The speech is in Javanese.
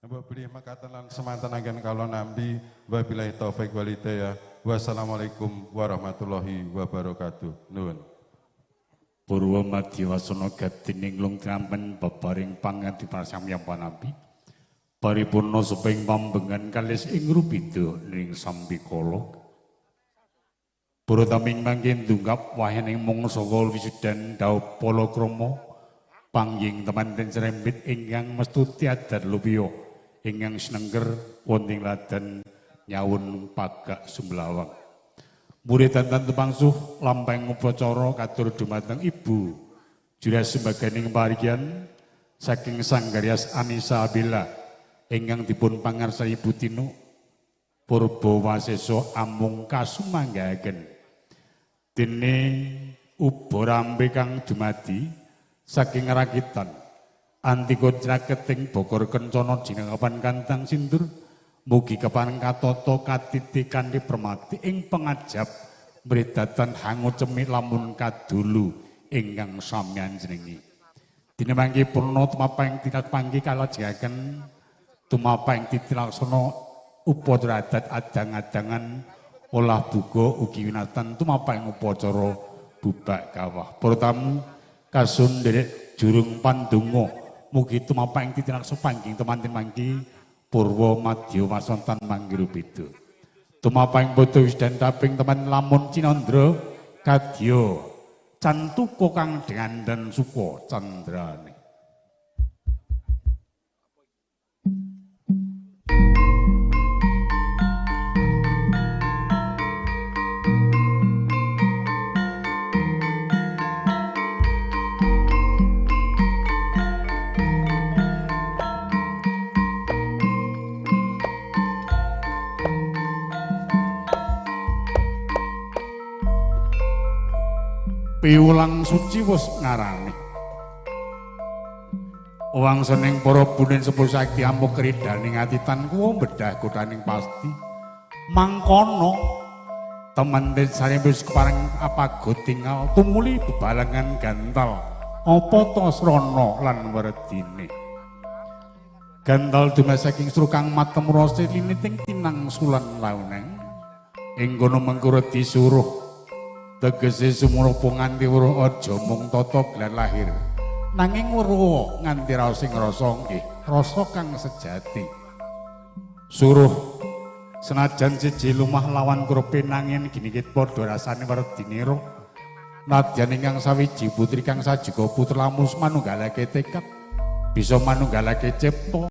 Mbok beli makatan lan semanten anggen kala nampi wabillahi taufik wal hidayah. Wassalamualaikum warahmatullahi wabarakatuh. Nuwun. Purwa madya wasana gatining lung trampen bebaring pangati prasamya panapi. Paripurna suping pambengan kalis ing rupida ning sampikala. Para taming mangkin tunggap wahening mangsa wisudan dawuh palakrama pangging temanten serempit ingkang mestuti adat lupiya ingkang sinengger wonten ladan nyawun pagak Sumlawang. Murid danten tepangsuh lampahing upacara katur dumateng Ibu Jura Sembaganing parigian saking Sanggaryas Anissa Bella ingkang dipun pangarsani Ibu Tinu Purbawasesa amung kasumanggahaken dene ubarambe kang dumadi saking rakitan antika caketing Bogor Kencana jinengapan kantang sindur mugi keparing katata katiti kanthi permati ing pengajap mridatan hangu cemik lamun kadulu ingkang sami anjenengi dina mangke purna tumapaing tindak panggi kalajengaken tumapaing titilaksana upacara adat adang-adangan olah buka ugi winatan tumapaing upacara bubak kawah para tamu kasun derek jurung pandonga mugi tumapaing titilaksa pangging temanten mangki purwa madya wasontan manggiru beda tumapaing bodho wisdan taping teman lamun cinandra kadya cantuka kang dengandan suka candrane. Piwulang suci wis ngarani wangsaning para bunin sepuh sakti amuk kridaning atitan kuwa bedah godaning pasti mangkono temen desane wis kepareng apaga tinggal tumuli bebalangan gantal apa ta srana lan werdine gantal dumes saking surukang matem rasa liniting tinang sulan launeng ing kono mengko disuruh tegese sumurupa nganti weruh aja mung tata gelar lahir nanging weruh nganti raos sing rasa nggih rasa kang sejati suruh senajan siji lumah lawan kurepe nanging ginikit padha rasane werdinira nadyan ingkang sawiji putri kang sajuga putra lamus manunggalake tekad bisa manunggalake cipta